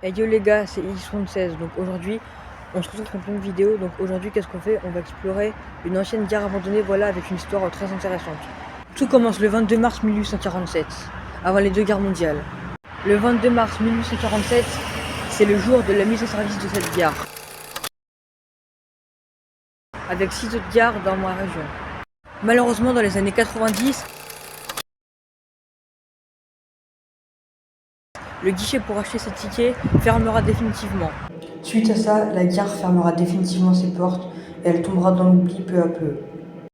Hey yo les gars, c'est X76. Donc aujourd'hui, on se retrouve pour une pleine vidéo. Donc aujourd'hui, qu'est-ce qu'on fait? On va explorer une ancienne gare abandonnée, voilà, avec une histoire très intéressante. Tout commence le 22 mars 1847, avant les deux guerres mondiales. Le 22 mars 1847, c'est le jour de la mise en service de cette gare, avec 6 autres gares dans ma région. Malheureusement, dans les années 90, le guichet pour acheter ces tickets fermera définitivement. Suite à ça, la gare fermera définitivement ses portes et elle tombera dans l'oubli peu à peu.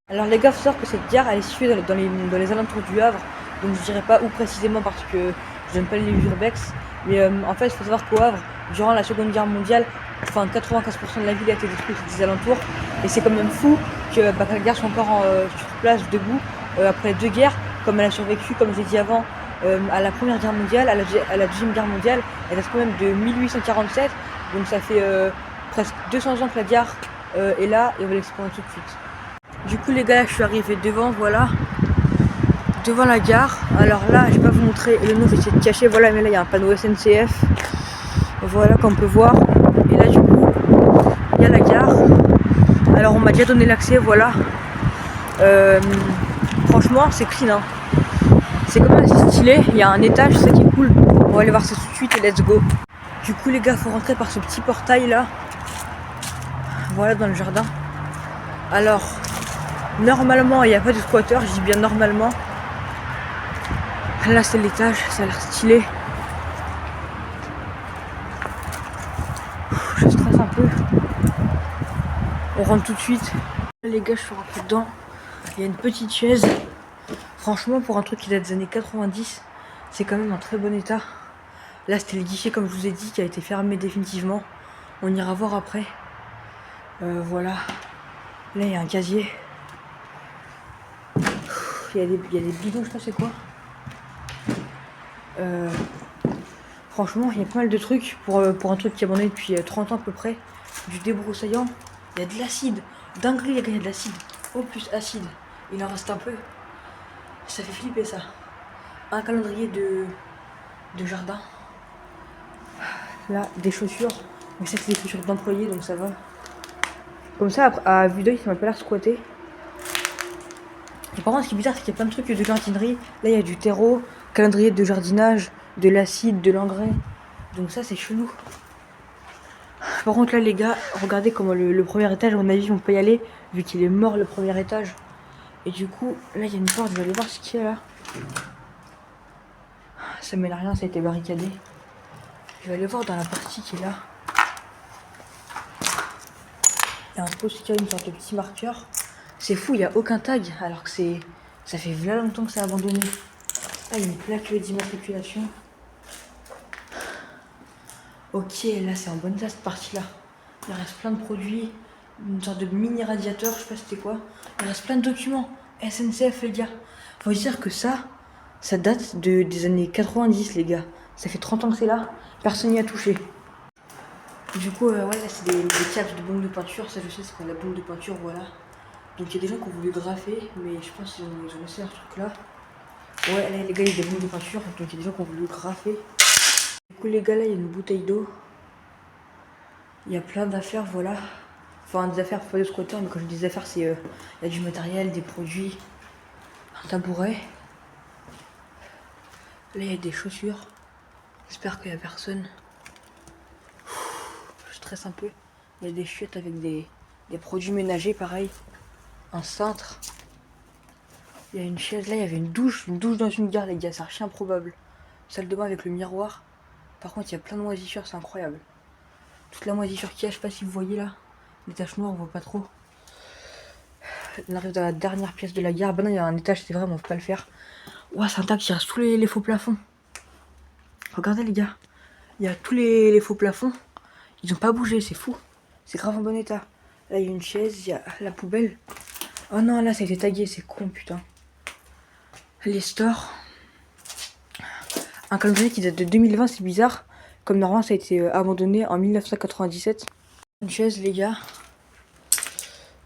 Alors les gars, faut savoir que cette gare elle est située dans les alentours du Havre, donc je dirais pas où précisément parce que je n'aime pas les urbex, mais en fait il faut savoir qu'au Havre, durant la Seconde Guerre mondiale, enfin 95% de la ville a été détruite des alentours, et c'est quand même fou que la gare soit encore sur place, debout, après les deux guerres, comme elle a survécu, comme j'ai dit avant, à la Première Guerre mondiale, à la Deuxième Guerre mondiale, elle date quand même de 1847, donc ça fait presque 200 ans que la gare est là, et on va l'explorer tout de suite. Du coup les gars, je suis arrivé devant, voilà, devant la gare. Alors là, je vais pas vous montrer le nom, je vais essayer de cacher, voilà, mais là il y a un panneau SNCF, voilà, comme on peut voir. Et là du coup, il y a la gare. Alors on m'a déjà donné l'accès, voilà. Franchement, c'est clean, hein. C'est quand même assez stylé, il y a un étage, c'est ça qui est cool. On va aller voir ça tout de suite et let's go. Du coup les gars, faut rentrer par ce petit portail là. Voilà, dans le jardin. Alors, normalement, il n'y a pas de squatter, je dis bien normalement. Là, c'est l'étage, ça a l'air stylé. Je stresse un peu. On rentre tout de suite. Là, les gars, je suis rentré dedans. Il y a une petite chaise. Franchement, pour un truc qui date des années 90, c'est quand même en très bon état. Là, c'était le guichet, comme je vous ai dit, qui a été fermé définitivement. On ira voir après. Voilà. Là, il y a un casier. Il y a des bidons, je sais pas c'est quoi. Franchement, il y a pas mal de trucs pour un truc qui est abandonné depuis 30 ans à peu près. Du débroussaillant, il y a de l'acide. Dinguerie, les gars, il y a de l'acide. Oh, plus acide. Il en reste un peu. Ça fait flipper ça. Un calendrier de jardin. Là, des chaussures. Mais ça, c'est des chaussures d'employés, donc ça va. Comme ça, à vue d'œil, ça m'a pas l'air squatté. Et par contre, ce qui est bizarre, c'est qu'il y a plein de trucs de jardinerie. Là, il y a du terreau, calendrier de jardinage, de l'acide, de l'engrais. Donc ça, c'est chelou. Par contre, là, les gars, regardez comment le premier étage, à mon avis, on peut y aller, vu qu'il est mort le premier étage. Et du coup, là, il y a une porte, je vais aller voir ce qu'il y a là. Ça mène à rien, ça a été barricadé. Je vais aller voir dans la partie qui est là. Il y a un post-it, une sorte de petit marqueur. C'est fou, il n'y a aucun tag, alors que ça fait vraiment longtemps que c'est abandonné. Ah, il y a une plaque d'immatriculation. Ok, là, c'est en bonne état cette partie-là. Il reste plein de produits, une sorte de mini radiateur, je sais pas c'était quoi. Il reste plein de documents. SNCF, les gars. Faut dire que ça date des années 90, les gars. Ça fait 30 ans que c'est là, personne n'y a touché. Du coup, ouais, là, c'est des câbles de bombe de peinture. Ça, je sais, c'est pour la bombe de peinture, voilà. Donc, il y a des gens qui ont voulu graffer, mais je pense qu'ils ont laissé leur truc là. Ouais, là, les gars, il y a des bombes de peinture, donc il y a des gens qui ont voulu graffer. Du coup, les gars, là, il y a une bouteille d'eau. Il y a plein d'affaires, voilà. Enfin, des affaires pas de squatter, mais quand je dis des affaires, c'est il y a du matériel, des produits, un tabouret. Là, il y a des chaussures. J'espère qu'il n'y a personne. Je stresse un peu. Il y a des chiottes avec des produits ménagers, pareil. Un cintre. Il y a une chaise. Là, il y avait une douche dans une gare, les gars, c'est archi improbable. Salle de bain avec le miroir. Par contre, il y a plein de moisissures, c'est incroyable. Toute la moisissure qu'il y a, je sais pas si vous voyez là. Les taches noires, on voit pas trop. On arrive dans la dernière pièce de la gare. Ben non, il y a un étage, c'est vrai, mais on peut pas le faire. Ouah, c'est un tas qui reste tous les faux plafonds. Regardez, les gars. Il y a tous les faux plafonds. Ils ont pas bougé, c'est fou. C'est grave en bon état. Là, il y a une chaise, il y a la poubelle. Oh non, là, ça a été tagué, c'est con, putain. Les stores. Un calendrier qui date de 2020, c'est bizarre. Comme normalement, ça a été abandonné en 1997. Une chaise, les gars.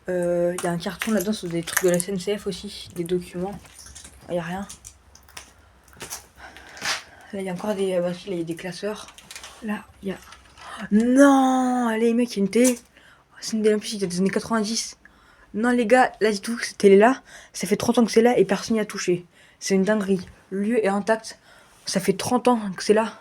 Il y a un carton là-dedans, c'est des trucs de la SNCF aussi, des documents. Il n'y a rien. Là, il y a encore des. Là, il y a des classeurs. Là, il y a... Non, allez mec, il y a une télé. C'est une télé en plus, il y a des années 90. Non les gars, là du tout, cette télé là, ça fait 30 ans que c'est là et personne n'y a touché. C'est une dinguerie. Le lieu est intact. Ça fait 30 ans que c'est là.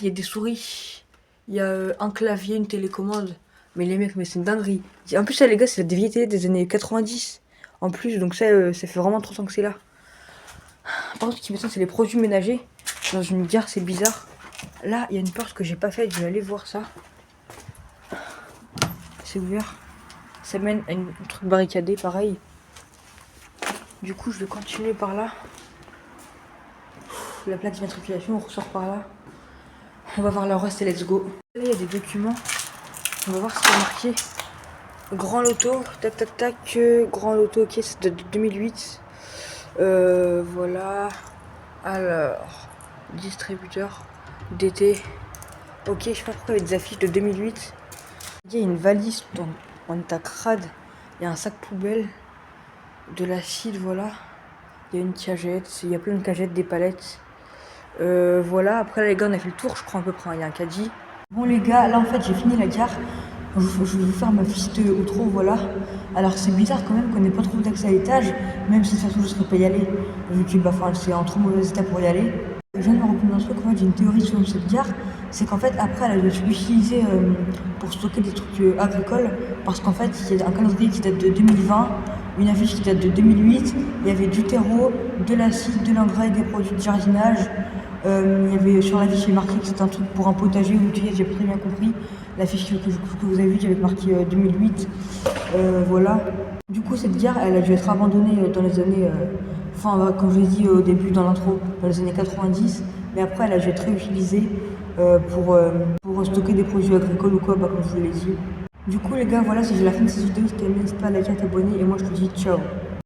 Il y a des souris. Il y a un clavier, une télécommande. Mais les mecs, mais c'est une dinguerie. En plus ça les gars, c'est la vieille télé des années 90. En plus, donc ça fait vraiment 30 ans que c'est là. Par contre, ce qui m'étonne, c'est les produits ménagers. Dans une gare, c'est bizarre. Là, il y a une porte que j'ai pas faite, je vais aller voir ça. C'est ouvert. Ça mène à un truc barricadé, pareil. Du coup, je vais continuer par là. La plaque d'immatriculation, on ressort par là. On va voir la Rust et let's go. Là, il y a des documents. On va voir ce qu'il y a marqué. Grand loto, tac tac tac. Grand loto, ok, c'est de 2008. Voilà. Alors, distributeur d'été. Ok, je sais pas pourquoi il y a des affiches de 2008. Il y a une valise en état crade. Il y a un sac poubelle. De l'acide, voilà. Il y a une cagette. Il y a plein de cagettes, des palettes. Voilà. Après, les gars, on a fait le tour, je crois, à peu près. Il y a un caddie. Bon, les gars, là, en fait, j'ai fini la gare. Je vais vous faire ma fiche de outro, voilà. Alors, c'est bizarre quand même qu'on n'ait pas trouvé d'accès à l'étage. Même si de toute façon, je ne serais pas y aller. Vu que, c'est en trop mauvais état pour y aller. Je viens de me rendre compte d'un truc, en fait, j'ai une théorie sur cette gare, c'est qu'en fait, après, elle a dû être utilisée pour stocker des trucs agricoles, parce qu'en fait, il y a un calendrier qui date de 2020, une affiche qui date de 2008, il y avait du terreau, de l'acide, de l'engrais, des produits de jardinage, il y avait sur l'affiche, il y avait marqué que c'était un truc pour un potager ou une cueillette, j'ai pas très bien compris, l'affiche que vous avez vue qui avait marqué 2008, voilà. Du coup, cette gare, elle a dû être abandonnée dans les années... comme je l'ai dit au début dans l'intro, dans les années 90, mais après elle a dû être réutilisée pour stocker des produits agricoles ou quoi, comme je vous l'ai dit. Du coup les gars, voilà, c'est la fin de cette vidéo. Si t'as aimé, n'hésite pas à liker, à t'abonner, et moi je te dis ciao.